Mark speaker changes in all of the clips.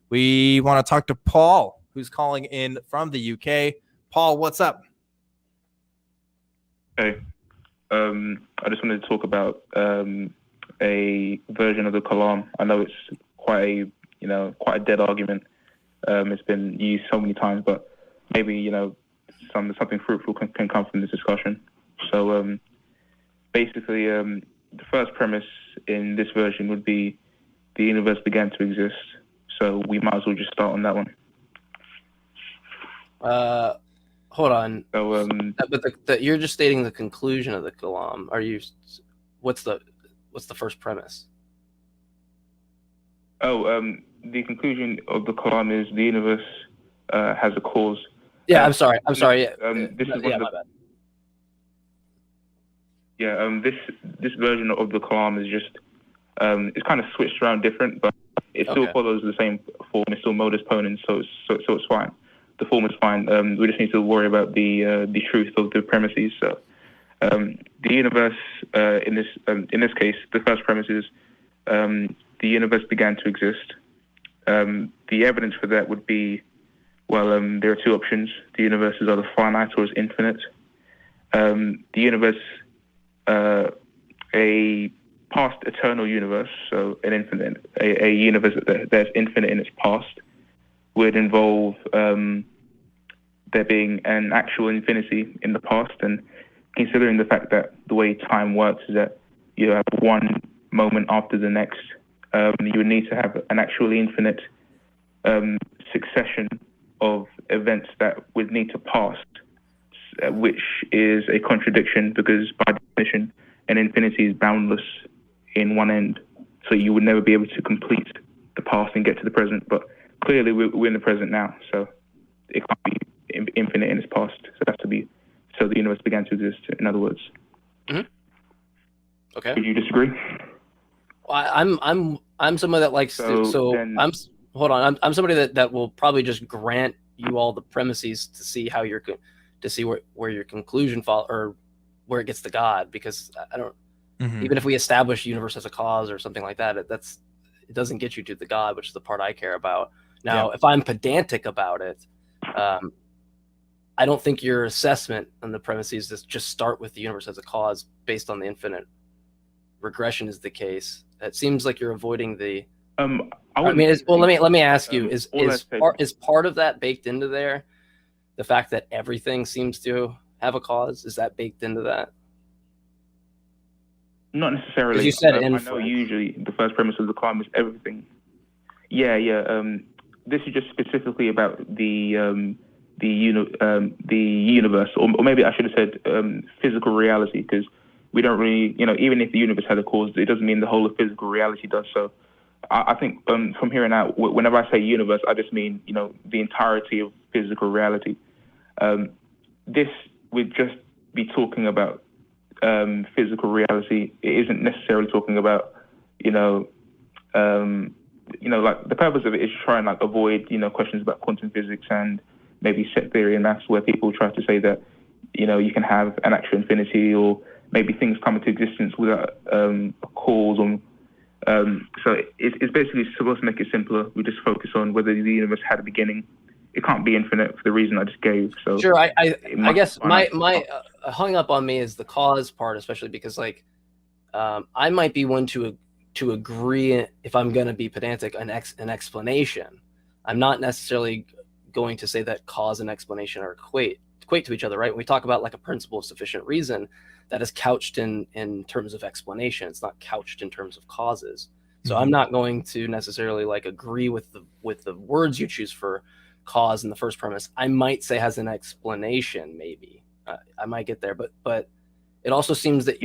Speaker 1: We want to talk to Paul, who's calling in from the UK. Paul, what's up?
Speaker 2: Hey, I just wanted to talk about a version of the Kalam. I know it's quite a dead argument. It's been used so many times, but maybe something fruitful can come from this discussion. So basically, the first premise in this version would be the universe began to exist. So we might as well just start on that one.
Speaker 1: Hold on.
Speaker 2: So,
Speaker 1: but you're just stating the conclusion of the Kalam. What's the first premise?
Speaker 2: The conclusion of the Kalam is the universe has a cause.
Speaker 1: Yeah, I'm sorry.
Speaker 2: This is
Speaker 1: my bad.
Speaker 2: Yeah, this version of the Kalam is just it's kind of switched around different, but it still follows the same form. It's still modus ponens, so it's fine. The form is fine. We just need to worry about the truth of the premises. So the universe in this case, the first premise is the universe began to exist. The evidence for that would be, there are two options. The universe is either finite or is infinite. The universe, a past eternal universe, so an infinite, a universe that's infinite in its past, would involve there being an actual infinity in the past. And considering the fact that the way time works is that you have one moment after the next, you would need to have an actually infinite succession of events that would need to pass, which is a contradiction because by definition, an infinity is boundless in one end. So you would never be able to complete the past and get to the present. But clearly we're in the present now, so it can't be infinite in its past. So it has to be. So the universe began to exist, in other words.
Speaker 1: Mm-hmm. Okay.
Speaker 2: Would you disagree?
Speaker 1: Well, I'm somebody that likes hold on. I'm somebody that will probably just grant you all the premises to see how where your conclusion fall or where it gets to God, because I don't. Mm-hmm. Even if we establish universe as a cause or something like that, it doesn't get you to the God, which is the part I care about. Now, if I'm pedantic about it, I don't think your assessment on the premises is just start with the universe as a cause based on the infinite regression is the case. It seems like you're avoiding the. Let me ask you: is part of that baked into there? The fact that everything seems to have a cause, is that baked into that?
Speaker 2: Not necessarily.
Speaker 1: You said
Speaker 2: I know usually the first premise of the Kalam is everything. Yeah. This is just specifically about the universe, or maybe I should have said physical reality, because we don't really, even if the universe had a cause, it doesn't mean the whole of physical reality does. So I think from here on out, whenever I say universe, I just mean the entirety of physical reality. This would just be talking about physical reality. It isn't necessarily talking about, like the purpose of it is to try and avoid, questions about quantum physics and maybe set theory and maths, where people try to say that, you can have an actual infinity, or maybe things come into existence without a cause. So it's basically supposed to make it simpler. We just focus on whether the universe had a beginning. It can't be infinite for the reason I just gave. So
Speaker 1: sure, I guess my hung up on me is the cause part, especially because I might be one to agree, if I'm going to be pedantic, an explanation. I'm not necessarily going to say that cause and explanation are equate to each other, right? When we talk about a principle of sufficient reason, that is couched in terms of explanation. It's not couched in terms of causes. So I'm not going to necessarily agree with the words you choose for cause in the first premise. I might say has an explanation, maybe. I might get there, but it also seems that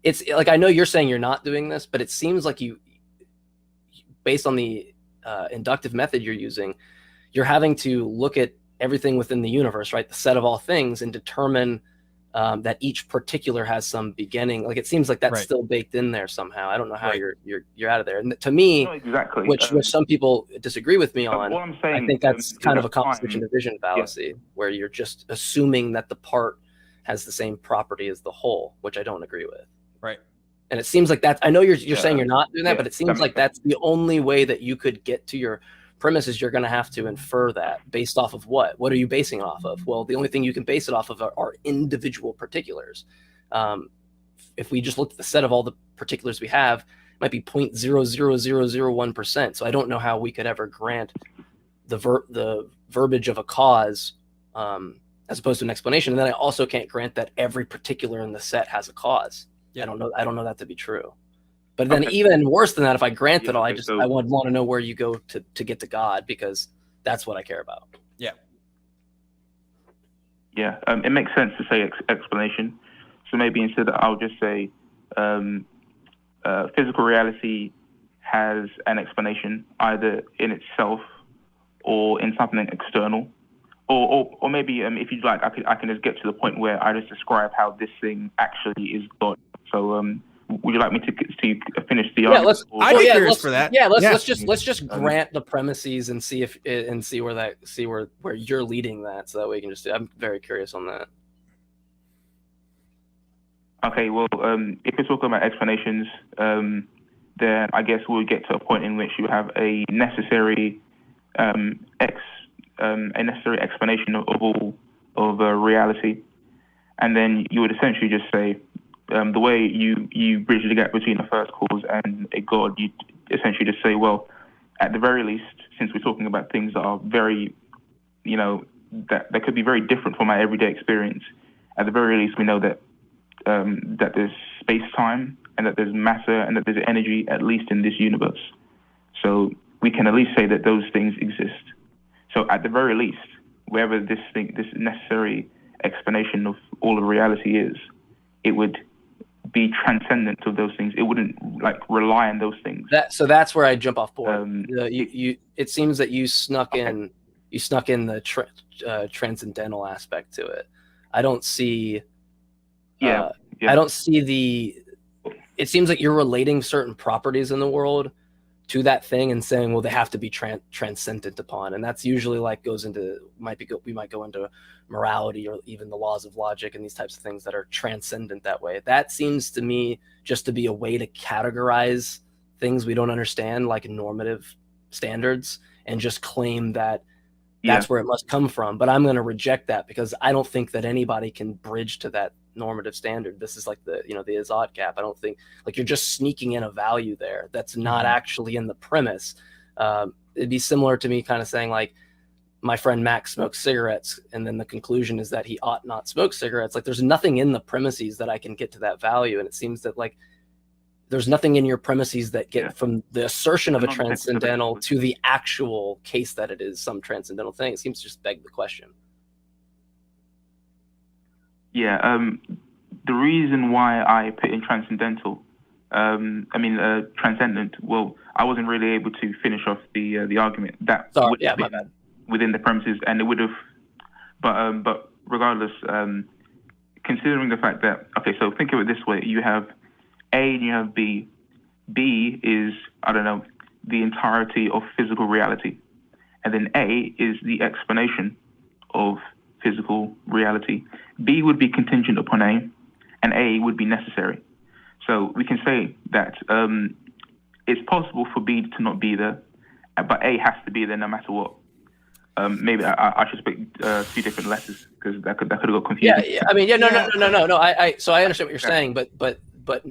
Speaker 1: it's I know you're saying you're not doing this, but it seems like you based on the inductive method you're using, you're having to look at everything within the universe, right? The set of all things, and determine that each particular has some beginning. It seems like that's still baked in there somehow. I don't know how you're out of there. And to me,
Speaker 2: exactly,
Speaker 1: which some people disagree with me on,
Speaker 2: what I'm saying,
Speaker 1: I think that's kind of a composition division fallacy, where you're just assuming that the part has the same property as the whole, which I don't agree with.
Speaker 3: Right.
Speaker 1: And it seems like that's, I know you're saying you're not doing that, but it seems like that's the only way that you could get to your premises. You're going to have to infer that based off of what? What are you basing off of? Well, the only thing you can base it off of are individual particulars. If we just look at the set of all the particulars we have, it might be 0.00001%. So I don't know how we could ever grant the verbiage of a cause as opposed to an explanation. And then I also can't grant that every particular in the set has a cause. I don't know that to be true. But then even worse than that, if I grant that all, I would want to know where you go to get to God, because that's what I care about.
Speaker 2: Yeah. Yeah. It makes sense to say explanation. So maybe instead I'll just say physical reality has an explanation either in itself or in something external. Or maybe if you'd like, I can just get to the point where I just describe how this thing actually is God. So would you like me to finish the argument?
Speaker 3: I'd be curious for that.
Speaker 1: Yeah, let's just grant the premises and see where you're leading that, so that way we can just. I'm very curious on that.
Speaker 2: Okay, well, if we're talking about explanations, then I guess we'll get to a point in which you have a necessary explanation of reality, and then you would essentially just say. The way you bridge the gap between a first cause and a God, you essentially just say, well, at the very least, since we're talking about things that are very, that could be very different from our everyday experience, at the very least, we know that that there's space-time and that there's matter and that there's energy, at least in this universe. So we can at least say that those things exist. So at the very least, wherever this necessary explanation of all of reality is, it would be transcendent of those things. It wouldn't rely on those things.
Speaker 1: So that's where I jump off board. It seems that you snuck in the transcendental aspect to it. I don't see. I don't see it seems like you're relating certain properties in the world to that thing and saying, well, they have to be transcendent upon, and that's usually we might go into morality or even the laws of logic and these types of things that are transcendent that way. That seems to me just to be a way to categorize things we don't understand, like normative standards, and just claim that that's where it must come from. But I'm going to reject that, because I don't think that anybody can bridge to that normative standard. This is like the Azad gap. I don't think, you're just sneaking in a value there that's not actually in the premise. It'd be similar to me kind of saying, like, my friend Max smokes cigarettes, and then the conclusion is that he ought not smoke cigarettes. Like, there's nothing in the premises that I can get to that value. And it seems that there's nothing in your premises that get from the assertion of a transcendental to the actual case that it is some transcendental thing. It seems to just beg the question.
Speaker 2: Yeah, the reason why I put in transcendental, transcendent. Well, I wasn't really able to finish off the argument. That would have been within the premises, and it would have. But regardless, considering the fact that so think of it this way: you have A and you have B. B is the entirety of physical reality, and then A is the explanation of physical reality. B would be contingent upon A, and A would be necessary. So we can say that it's possible for B to not be there, but A has to be there no matter what. Maybe I should speak a few different letters, because that could have got confusing.
Speaker 1: No. So I understand what you're saying, but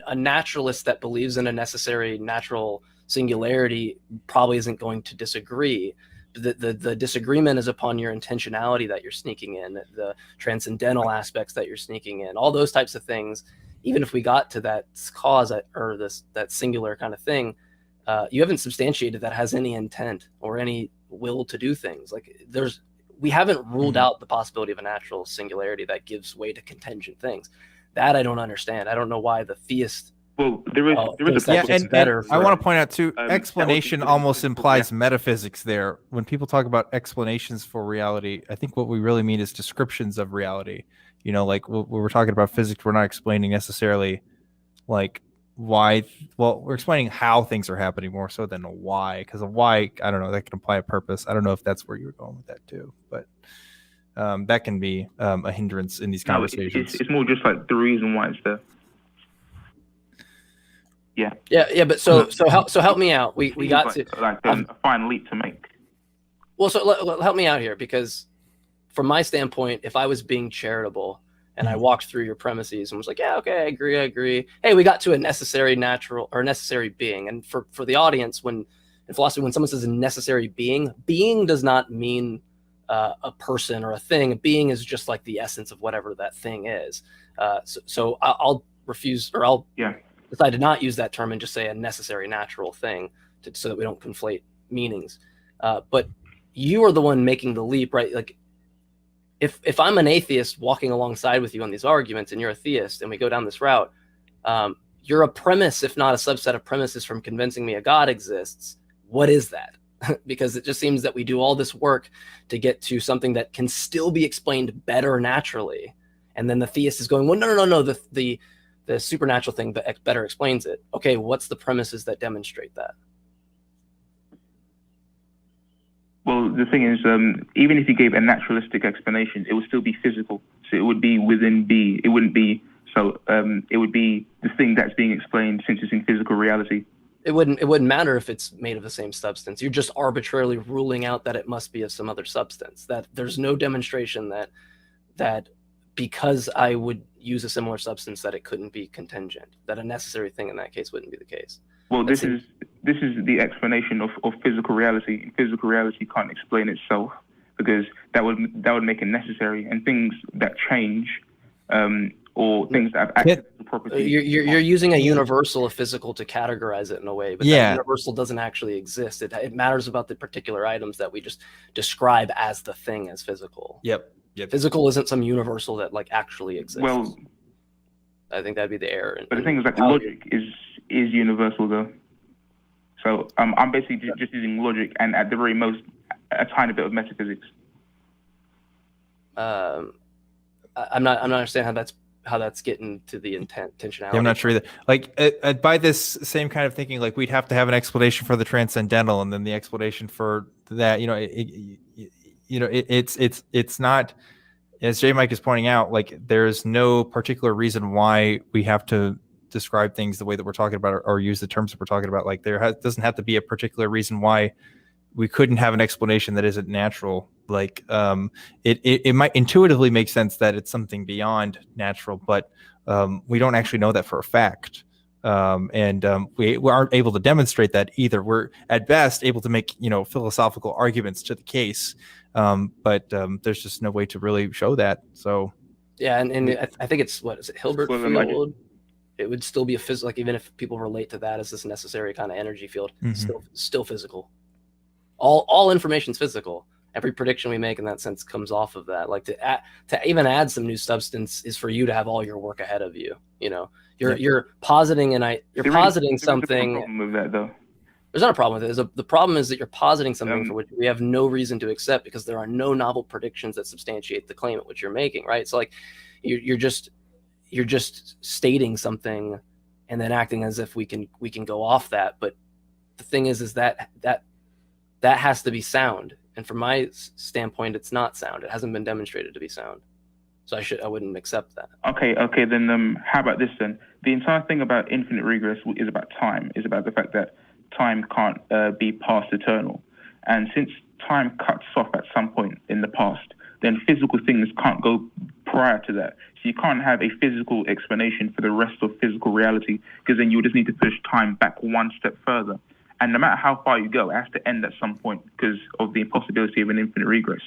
Speaker 1: a naturalist that believes in a necessary natural singularity probably isn't going to disagree. The disagreement is upon your intentionality that you're sneaking in, the transcendental aspects that you're sneaking in, all those types of things. Even if we got to that cause or that singular kind of thing, you haven't substantiated that has any intent or any will to do things. We haven't ruled out the possibility of a natural singularity that gives way to contingent things. That I don't understand. I don't know why the theist.
Speaker 2: Well, there is
Speaker 3: and I want to point out too, explanation almost implies metaphysics there. When people talk about explanations for reality, I think what we really mean is descriptions of reality. Like when we're talking about physics, we're not explaining necessarily like why. Well, we're explaining how things are happening more so than a why, because a why, I don't know, that can imply a purpose. I don't know if that's where you were going with that too, but that can be a hindrance in these conversations.
Speaker 2: It's more just like the reason why it's there. Yeah.
Speaker 1: But so help me out. We got to
Speaker 2: a fine leap to make.
Speaker 1: Well, so help me out here, because from my standpoint, if I was being charitable and I walked through your premises and was like, yeah, okay, I agree. Hey, we got to a necessary natural or necessary being. And for the audience, in philosophy, when someone says a necessary being does not mean a person or a thing. A being is just like the essence of whatever that thing is. So I'll refuse, or I'll decide to not use that term and just say a necessary natural thing so that we don't conflate meanings. But you are the one making the leap, right? Like, if I'm an atheist walking alongside with you on these arguments and you're a theist and we go down this route, you're a premise, if not a subset of premises from convincing me a God exists. What is that? Because it just seems that we do all this work to get to something that can still be explained better naturally. And then the theist is going, well, no, the supernatural thing that better explains it. Okay, what's the premises that demonstrate that?
Speaker 2: Well, the thing is, even if you gave a naturalistic explanation, it would still be physical. So it would be within B. It wouldn't be so. It would be the thing that's being explained since it's in physical reality.
Speaker 1: It wouldn't matter if it's made of the same substance. You're just arbitrarily ruling out that it must be of some other substance. That there's no demonstration that because I would use a similar substance that it couldn't be contingent. That a necessary thing in that case wouldn't be the case.
Speaker 2: Well, this is the explanation of physical reality. Physical reality can't explain itself because that would make it necessary, and things that change or things that have access to property.
Speaker 1: You're using a universal of physical to categorize it in a way, but that universal doesn't actually exist. It matters about the particular items that we just describe as the thing as physical.
Speaker 3: Yep.
Speaker 1: Physical isn't some universal that like actually exists.
Speaker 2: Well,
Speaker 1: I think that'd be the error.
Speaker 2: But the thing is, like, logic is universal though. So I'm basically just using logic and at the very most a tiny bit of metaphysics.
Speaker 1: I'm not understanding how that's getting to the intentionality.
Speaker 3: Yeah, I'm not sure either. Like by this same kind of thinking, like we'd have to have an explanation for the transcendental, and then the explanation for that. It's not, as JMike is pointing out, like there's no particular reason why we have to describe things the way that we're talking about or use the terms that we're talking about. Like doesn't have to be a particular reason why we couldn't have an explanation that isn't natural. Like it might intuitively make sense that it's something beyond natural, but we don't actually know that for a fact. We aren't able to demonstrate that either. We're at best able to make philosophical arguments to the case, but there's just no way to really show that. So
Speaker 1: yeah, and I think it's Hilbert field. It would still be a physical, like even if people relate to that as this necessary kind of energy field, still physical. All information's physical. Every prediction we make in that sense comes off of that. Like to even add some new substance is for you to have all your work ahead of you. You're positing positing something.
Speaker 2: There's no problem with that though.
Speaker 1: There's not a problem with it. The problem is that you're positing something for which we have no reason to accept because there are no novel predictions that substantiate the claim at which you're making. Right. So like you're just stating something and then acting as if we can go off that. But the thing is that has to be sound. And from my standpoint, it's not sound. It hasn't been demonstrated to be sound. So I wouldn't accept that.
Speaker 2: Okay. Then how about this then? The entire thing about infinite regress is about time. Is about the fact that time can't be past eternal. And since time cuts off at some point in the past, then physical things can't go prior to that. So you can't have a physical explanation for the rest of physical reality because then you just need to push time back one step further. And no matter how far you go, it has to end at some point because of the impossibility of an infinite regress.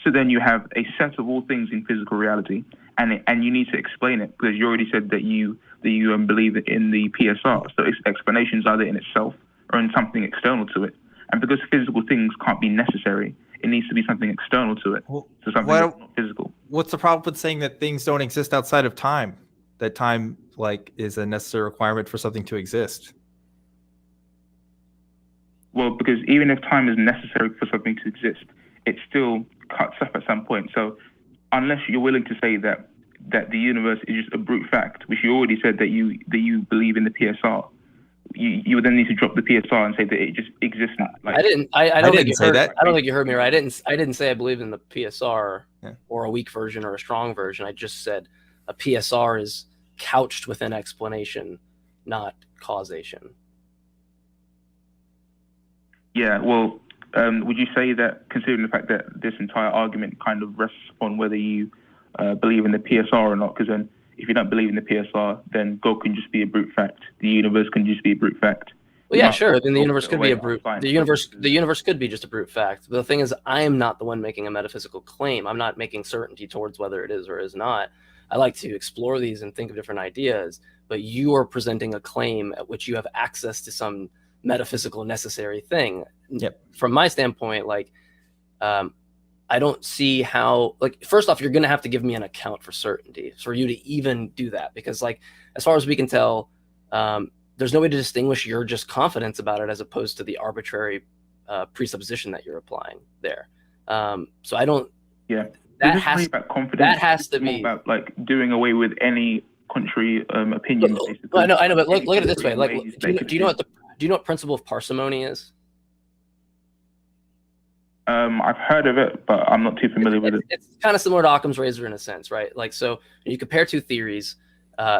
Speaker 2: So then you have a set of all things in physical reality, and you need to explain it because you already said that you believe in the PSR. So it's explanations either in itself or in something external to it. And because physical things can't be necessary, it needs to be something external to it. So something that's not physical.
Speaker 3: What's the problem with saying that things don't exist outside of time? That time is a necessary requirement for something to exist?
Speaker 2: Well, because even if time is necessary for something to exist, it still cuts off at some point. So unless you're willing to say that the universe is just a brute fact, which you already said that you believe in the PSR, you would then need to drop the PSR and say that it just exists.
Speaker 1: I don't think you heard me right. I didn't say I believe in the PSR or a weak version or a strong version. I just said a PSR is couched within explanation not causation.
Speaker 2: Yeah, well, would you say that, considering the fact that this entire argument kind of rests on whether you believe in the PSR or not, because then if you don't believe in the PSR, then God can just be a brute fact. The universe can just be a brute fact.
Speaker 1: Well, yeah, sure. Then the universe could be a brute. The universe could be just a brute fact. But the thing is, I am not the one making a metaphysical claim. I'm not making certainty towards whether it is or is not. I like to explore these and think of different ideas. But you are presenting a claim at which you have access to some metaphysical necessary thing.
Speaker 3: Yep.
Speaker 1: From my standpoint, like, I don't see how, like, first off, you're going to have to give me an account for certainty for you to even do that. Because, like, as far as we can tell, there's no way to distinguish your just confidence about it as opposed to the arbitrary presupposition that you're applying there. So I don't.
Speaker 2: Yeah.
Speaker 1: That has to be
Speaker 2: about, like, doing away with any contrary opinion.
Speaker 1: I know, but look at it this way. Like, do you know what principle of parsimony is?
Speaker 2: I've heard of it, but I'm not too familiar with it.
Speaker 1: It's kind of similar to Occam's razor in a sense, right? Like, so you compare two theories.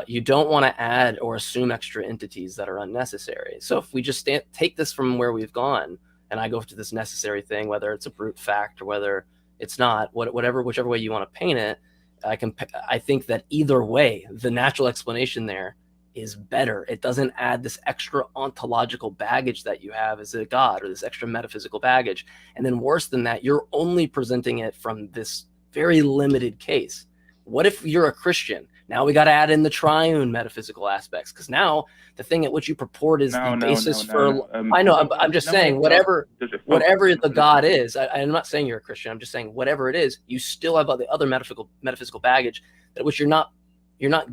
Speaker 1: You don't want to add or assume extra entities that are unnecessary. So if we just take this from where we've gone, and I go to this necessary thing, whether it's a brute fact or whether it's not, whichever way you want to paint it, I think that either way, the natural explanation there is better. It doesn't add this extra ontological baggage that you have as a god, or this extra metaphysical baggage. And then worse than that, you're only presenting it from this very limited case. What if you're a Christian? Now we got to add in the triune metaphysical aspects, because now the thing at which you purport is the basis for. I know. I'm just saying whatever the God is. I'm not saying you're a Christian. I'm just saying whatever it is, you still have the other metaphysical baggage that which you're not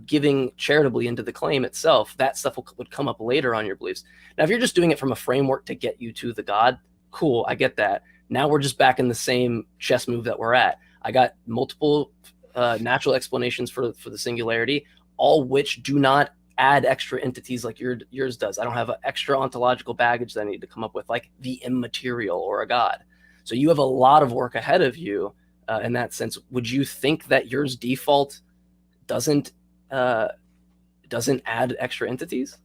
Speaker 1: giving charitably into the claim itself. That stuff would come up later on your beliefs. Now, if you're just doing it from a framework to get you to the God, cool, I get that. Now we're just back in the same chess move that we're at. I got multiple natural explanations for the singularity, all which do not add extra entities like yours does. I don't have an extra ontological baggage that I need to come up with, like the immaterial or a God. So you have a lot of work ahead of you in that sense. Would you think that yours default doesn't add extra entities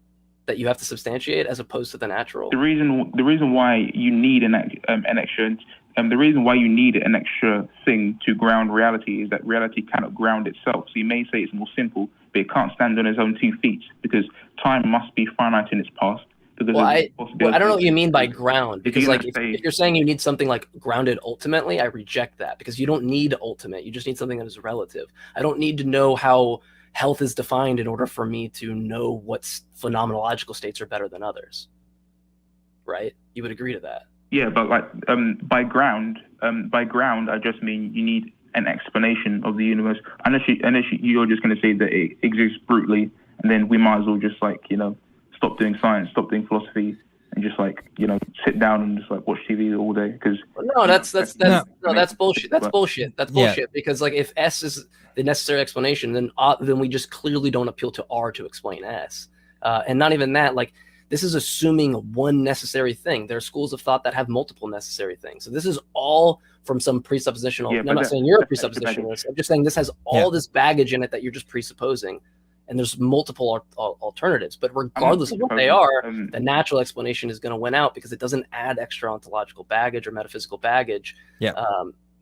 Speaker 1: that you have to substantiate as opposed to the natural?
Speaker 2: The reason why you need an extra the reason why you need an extra thing to ground reality is that reality cannot ground itself. So you may say it's more simple, but it can't stand on its own 2 feet, because time must be finite in its past.
Speaker 1: I don't know what you mean by ground, because if you're saying you need something like grounded ultimately, I reject that, because you don't need ultimate. You just need something that is relative. I don't need to know how health is defined in order for me to know what phenomenological states are better than others. Right? You would agree to that.
Speaker 2: Yeah, but like by ground, I just mean you need an explanation of the universe. Unless you're just going to say that it exists brutally, and then we might as well just stop doing science, stop doing philosophy, and just sit down and just watch TV all day. Because
Speaker 1: that's bullshit. That's bullshit. That's bullshit. Because if S is the necessary explanation, then we just clearly don't appeal to R to explain S, and not even that. This is assuming one necessary thing. There are schools of thought that have multiple necessary things. So this is all from some presuppositional. I'm not saying you're a presuppositionalist. I'm just saying this has all this baggage in it that you're just presupposing. And there's multiple alternatives. But regardless of what they are, the natural explanation is going to win out, because it doesn't add extra ontological baggage or metaphysical baggage.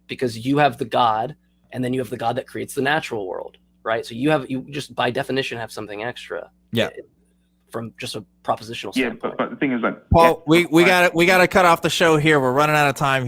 Speaker 1: Because you have the God, and then you have the God that creates the natural world, right? So you just by definition have something extra. From just a propositional standpoint.
Speaker 2: But the thing is,
Speaker 3: Paul, we got to cut off the show here. We're running out of time.